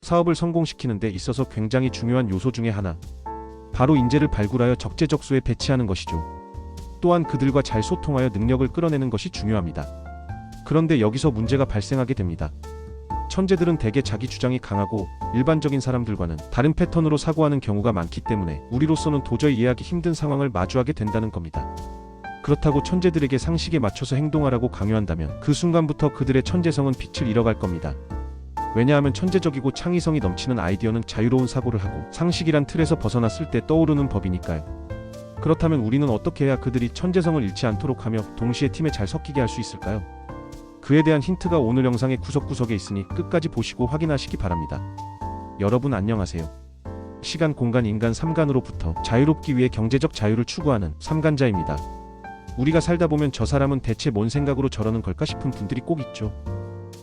사업을 성공시키는 데 있어서 굉장히 중요한 요소 중에 하나, 바로 인재를 발굴하여 적재적소에 배치하는 것이죠. 또한 그들과 잘 소통하여 능력을 끌어내는 것이 중요합니다. 그런데 여기서 문제가 발생하게 됩니다. 천재들은 대개 자기 주장이 강하고 일반적인 사람들과는 다른 패턴으로 사고하는 경우가 많기 때문에 우리로서는 도저히 이해하기 힘든 상황을 마주하게 된다는 겁니다. 그렇다고 천재들에게 상식에 맞춰서 행동하라고 강요한다면 그 순간부터 그들의 천재성은 빛을 잃어갈 겁니다. 왜냐하면 천재적이고 창의성이 넘치는 아이디어는 자유로운 사고를 하고 상식이란 틀에서 벗어났을 때 떠오르는 법이니까요. 그렇다면 우리는 어떻게 해야 그들이 천재성을 잃지 않도록 하며 동시에 팀에 잘 섞이게 할 수 있을까요? 그에 대한 힌트가 오늘 영상의 구석구석에 있으니 끝까지 보시고 확인하시기 바랍니다. 여러분 안녕하세요. 시간, 공간, 인간 3간으로부터 자유롭기 위해 경제적 자유를 추구하는 3간자입니다. 우리가 살다 보면 저 사람은 대체 뭔 생각으로 저러는 걸까 싶은 분들이 꼭 있죠.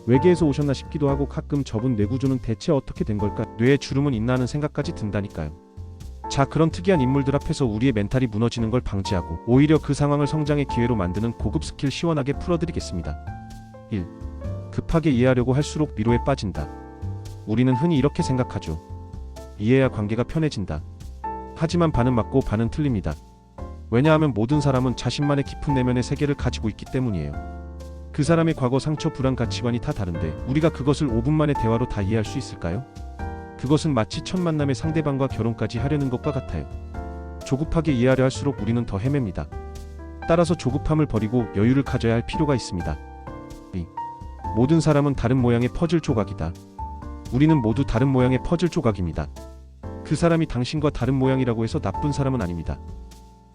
외계에서 오셨나 싶기도 하고 가끔 저분 뇌구조는 대체 어떻게 된 걸까, 뇌에 주름은 있나 하는 생각까지 든다니까요. 자, 그런 특이한 인물들 앞에서 우리의 멘탈이 무너지는 걸 방지하고 오히려 그 상황을 성장의 기회로 만드는 고급 스킬 시원하게 풀어드리겠습니다. 1. 급하게 이해하려고 할수록 미로에 빠진다. 우리는 흔히 이렇게 생각하죠. 이해해야 관계가 편해진다. 하지만 반은 맞고 반은 틀립니다. 왜냐하면 모든 사람은 자신만의 깊은 내면의 세계를 가지고 있기 때문이에요. 그 사람의 과거, 상처, 불안, 가치관이 다 다른데 우리가 그것을 5분 만의 대화로 다 이해할 수 있을까요? 그것은 마치 첫 만남에 상대방과 결혼까지 하려는 것과 같아요. 조급하게 이해하려 할수록 우리는 더 헤맵니다. 따라서 조급함을 버리고 여유를 가져야 할 필요가 있습니다. 2. 모든 사람은 다른 모양의 퍼즐 조각이다. 우리는 모두 다른 모양의 퍼즐 조각입니다. 그 사람이 당신과 다른 모양이라고 해서 나쁜 사람은 아닙니다.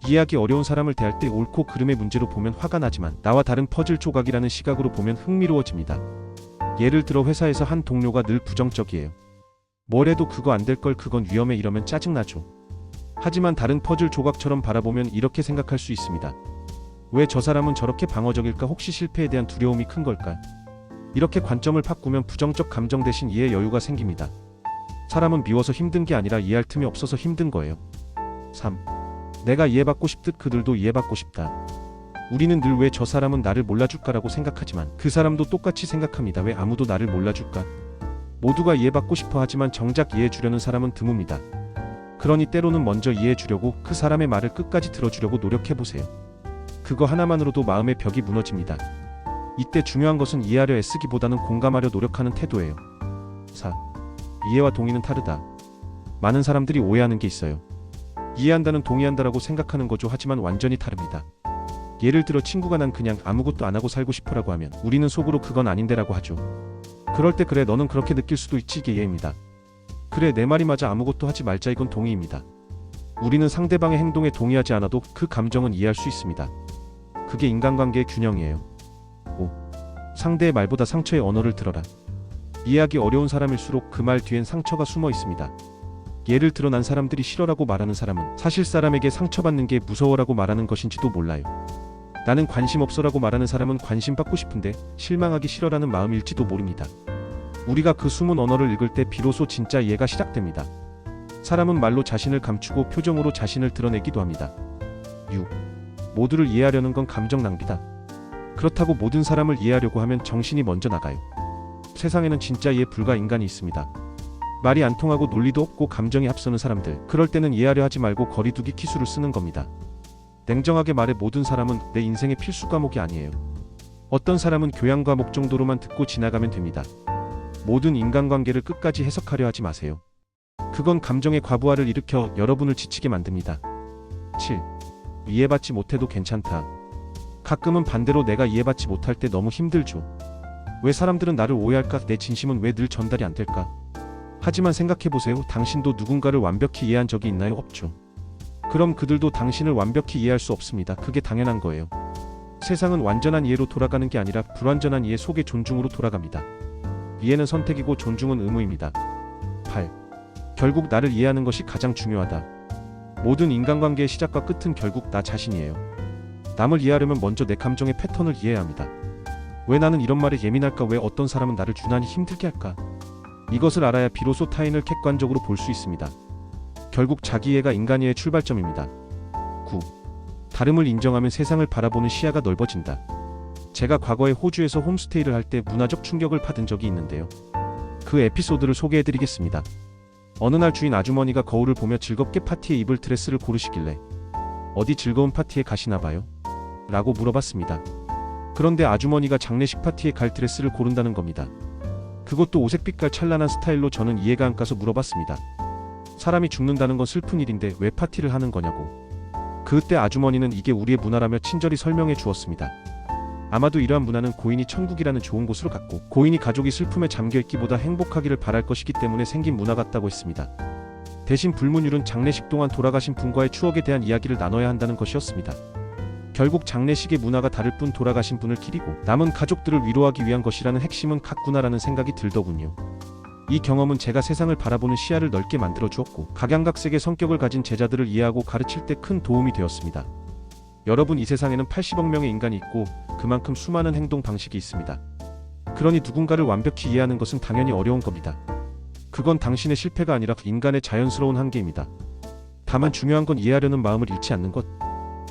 이해하기 어려운 사람을 대할 때 옳고 그름의 문제로 보면 화가 나지만 나와 다른 퍼즐 조각이라는 시각으로 보면 흥미로워집니다. 예를 들어 회사에서 한 동료가 늘 부정적이에요. 뭘 해도 그거 안 될 걸, 그건 위험해 이러면 짜증나죠. 하지만 다른 퍼즐 조각처럼 바라보면 이렇게 생각할 수 있습니다. 왜 저 사람은 저렇게 방어적일까? 혹시 실패에 대한 두려움이 큰 걸까? 이렇게 관점을 바꾸면 부정적 감정 대신 이해 여유가 생깁니다. 사람은 미워서 힘든 게 아니라 이해할 틈이 없어서 힘든 거예요. 3. 내가 이해받고 싶듯 그들도 이해받고 싶다. 우리는 늘 왜 저 사람은 나를 몰라줄까라고 생각하지만 그 사람도 똑같이 생각합니다. 왜 아무도 나를 몰라줄까? 모두가 이해받고 싶어 하지만 정작 이해해주려는 사람은 드뭅니다. 그러니 때로는 먼저 이해해주려고 그 사람의 말을 끝까지 들어주려고 노력해보세요. 그거 하나만으로도 마음의 벽이 무너집니다. 이때 중요한 것은 이해하려 애쓰기보다는 공감하려 노력하는 태도예요. 4. 이해와 동의는 다르다. 많은 사람들이 오해하는 게 있어요. 이해한다는 동의한다라고 생각하는 거죠. 하지만 완전히 다릅니다. 예를 들어 친구가 난 그냥 아무것도 안 하고 살고 싶어라고 하면 우리는 속으로 그건 아닌데라고 하죠. 그럴 때 그래 너는 그렇게 느낄 수도 있지, 이게 이해입니다. 그래 내 말이 맞아, 아무것도 하지 말자, 이건 동의입니다. 우리는 상대방의 행동에 동의하지 않아도 그 감정은 이해할 수 있습니다. 그게 인간관계의 균형이에요. 5. 상대의 말보다 상처의 언어를 들어라. 이해하기 어려운 사람일수록 그 말 뒤엔 상처가 숨어 있습니다. 예를 들어 난 사람들이 싫어라고 말하는 사람은 사실 사람에게 상처받는 게 무서워라고 말하는 것인지도 몰라요. 나는 관심 없어라고 말하는 사람은 관심 받고 싶은데 실망하기 싫어라는 마음일지도 모릅니다. 우리가 그 숨은 언어를 읽을 때 비로소 진짜 이해가 시작됩니다. 사람은 말로 자신을 감추고 표정으로 자신을 드러내기도 합니다. 6. 모두를 이해하려는 건 감정 낭비다. 그렇다고 모든 사람을 이해하려고 하면 정신이 먼저 나가요. 세상에는 진짜 이해 불가 인간이 있습니다. 말이 안 통하고 논리도 없고 감정이 앞서는 사람들, 그럴 때는 이해하려 하지 말고 거리두기 기술을 쓰는 겁니다. 냉정하게 말해 모든 사람은 내 인생의 필수 과목이 아니에요. 어떤 사람은 교양 과목 정도로만 듣고 지나가면 됩니다. 모든 인간관계를 끝까지 해석하려 하지 마세요. 그건 감정의 과부하를 일으켜 여러분을 지치게 만듭니다. 7. 이해받지 못해도 괜찮다. 가끔은 반대로 내가 이해받지 못할 때 너무 힘들죠. 왜 사람들은 나를 오해할까? 내 진심은 왜 늘 전달이 안 될까? 하지만 생각해보세요. 당신도 누군가를 완벽히 이해한 적이 있나요? 없죠. 그럼 그들도 당신을 완벽히 이해할 수 없습니다. 그게 당연한 거예요. 세상은 완전한 이해로 돌아가는 게 아니라 불완전한 이해 속의 존중으로 돌아갑니다. 이해는 선택이고 존중은 의무입니다. 8. 결국 나를 이해하는 것이 가장 중요하다. 모든 인간관계의 시작과 끝은 결국 나 자신이에요. 남을 이해하려면 먼저 내 감정의 패턴을 이해해야 합니다. 왜 나는 이런 말에 예민할까? 왜 어떤 사람은 나를 유난히 힘들게 할까? 이것을 알아야 비로소 타인을 객관적으로 볼 수 있습니다. 결국 자기이해가 인간이해의 출발점입니다. 9. 다름을 인정하면 세상을 바라보는 시야가 넓어진다. 제가 과거에 호주에서 홈스테이를 할 때 문화적 충격을 받은 적이 있는데요. 그 에피소드를 소개해드리겠습니다. 어느 날 주인 아주머니가 거울을 보며 즐겁게 파티에 입을 드레스를 고르시길래 어디 즐거운 파티에 가시나봐요? 라고 물어봤습니다. 그런데 아주머니가 장례식 파티에 갈 드레스를 고른다는 겁니다. 그것도 오색빛깔 찬란한 스타일로. 저는 이해가 안 가서 물어봤습니다. 사람이 죽는다는 건 슬픈 일인데 왜 파티를 하는 거냐고. 그때 아주머니는 이게 우리의 문화라며 친절히 설명해 주었습니다. 아마도 이러한 문화는 고인이 천국이라는 좋은 곳으로 갔고 고인이 가족이 슬픔에 잠겨있기보다 행복하기를 바랄 것이기 때문에 생긴 문화 같다고 했습니다. 대신 불문율은 장례식 동안 돌아가신 분과의 추억에 대한 이야기를 나눠야 한다는 것이었습니다. 결국 장례식의 문화가 다를 뿐 돌아가신 분을 기리고 남은 가족들을 위로하기 위한 것이라는 핵심은 같구나라는 생각이 들더군요. 이 경험은 제가 세상을 바라보는 시야를 넓게 만들어 주었고 각양각색의 성격을 가진 제자들을 이해하고 가르칠 때 큰 도움이 되었습니다. 여러분, 이 세상에는 80억 명의 인간이 있고 그만큼 수많은 행동 방식이 있습니다. 그러니 누군가를 완벽히 이해하는 것은 당연히 어려운 겁니다. 그건 당신의 실패가 아니라 인간의 자연스러운 한계입니다. 다만 중요한 건 이해하려는 마음을 잃지 않는 것.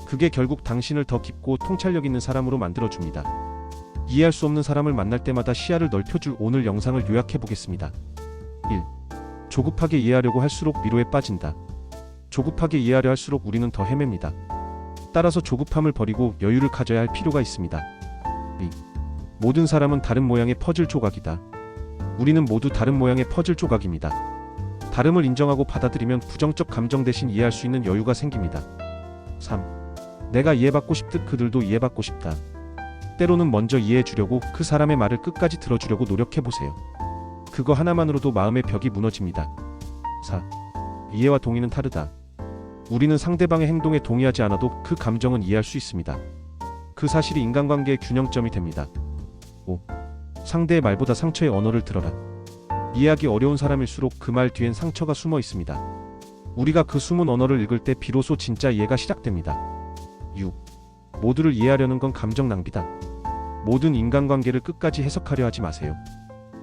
그게 결국 당신을 더 깊고 통찰력 있는 사람으로 만들어줍니다. 이해할 수 없는 사람을 만날 때마다 시야를 넓혀줄 오늘 영상을 요약해보겠습니다. 1. 조급하게 이해하려고 할수록 미로에 빠진다. 조급하게 이해하려 할수록 우리는 더 헤맵니다. 따라서 조급함을 버리고 여유를 가져야 할 필요가 있습니다. 2. 모든 사람은 다른 모양의 퍼즐 조각이다. 우리는 모두 다른 모양의 퍼즐 조각입니다. 다름을 인정하고 받아들이면 부정적 감정 대신 이해할 수 있는 여유가 생깁니다. 3. 내가 이해받고 싶듯 그들도 이해받고 싶다. 때로는 먼저 이해해 주려고 그 사람의 말을 끝까지 들어주려고 노력해보세요. 그거 하나만으로도 마음의 벽이 무너집니다. 4. 이해와 동의는 다르다. 우리는 상대방의 행동에 동의하지 않아도 그 감정은 이해할 수 있습니다. 그 사실이 인간관계의 균형점이 됩니다. 5. 상대의 말보다 상처의 언어를 들어라. 이해하기 어려운 사람일수록 그 말 뒤엔 상처가 숨어 있습니다. 우리가 그 숨은 언어를 읽을 때 비로소 진짜 이해가 시작됩니다. 6. 모두를 이해하려는 건 감정 낭비다. 모든 인간관계를 끝까지 해석하려 하지 마세요.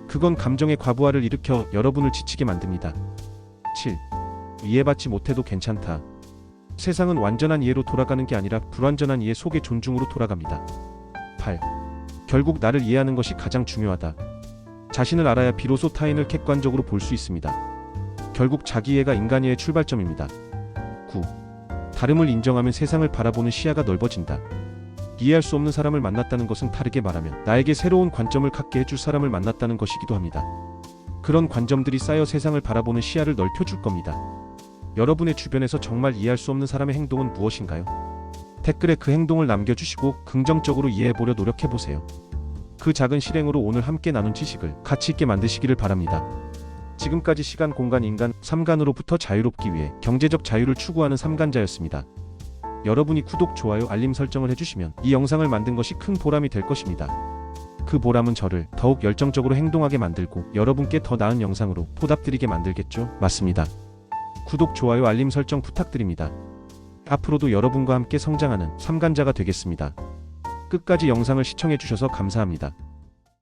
그건 감정의 과부하를 일으켜 여러분을 지치게 만듭니다. 7. 이해받지 못해도 괜찮다. 세상은 완전한 이해로 돌아가는 게 아니라 불완전한 이해 속의 존중으로 돌아갑니다. 8. 결국 나를 이해하는 것이 가장 중요하다. 자신을 알아야 비로소 타인을 객관적으로 볼 수 있습니다. 결국 자기 이해가 인간이해의 출발점입니다. 9. 다름을 인정하면 세상을 바라보는 시야가 넓어진다. 이해할 수 없는 사람을 만났다는 것은 다르게 말하면 나에게 새로운 관점을 갖게 해줄 사람을 만났다는 것이기도 합니다. 그런 관점들이 쌓여 세상을 바라보는 시야를 넓혀줄 겁니다. 여러분의 주변에서 정말 이해할 수 없는 사람의 행동은 무엇인가요? 댓글에 그 행동을 남겨주시고 긍정적으로 이해해보려 노력해보세요. 그 작은 실행으로 오늘 함께 나눈 지식을 가치 있게 만드시기를 바랍니다. 지금까지 시간, 공간, 인간 3간으로부터 자유롭기 위해 경제적 자유를 추구하는 3간자였습니다. 여러분이 구독, 좋아요, 알림 설정을 해주시면 이 영상을 만든 것이 큰 보람이 될 것입니다. 그 보람은 저를 더욱 열정적으로 행동하게 만들고 여러분께 더 나은 영상으로 보답드리게 만들겠죠? 맞습니다. 구독, 좋아요, 알림 설정 부탁드립니다. 앞으로도 여러분과 함께 성장하는 3간자가 되겠습니다. 끝까지 영상을 시청해주셔서 감사합니다.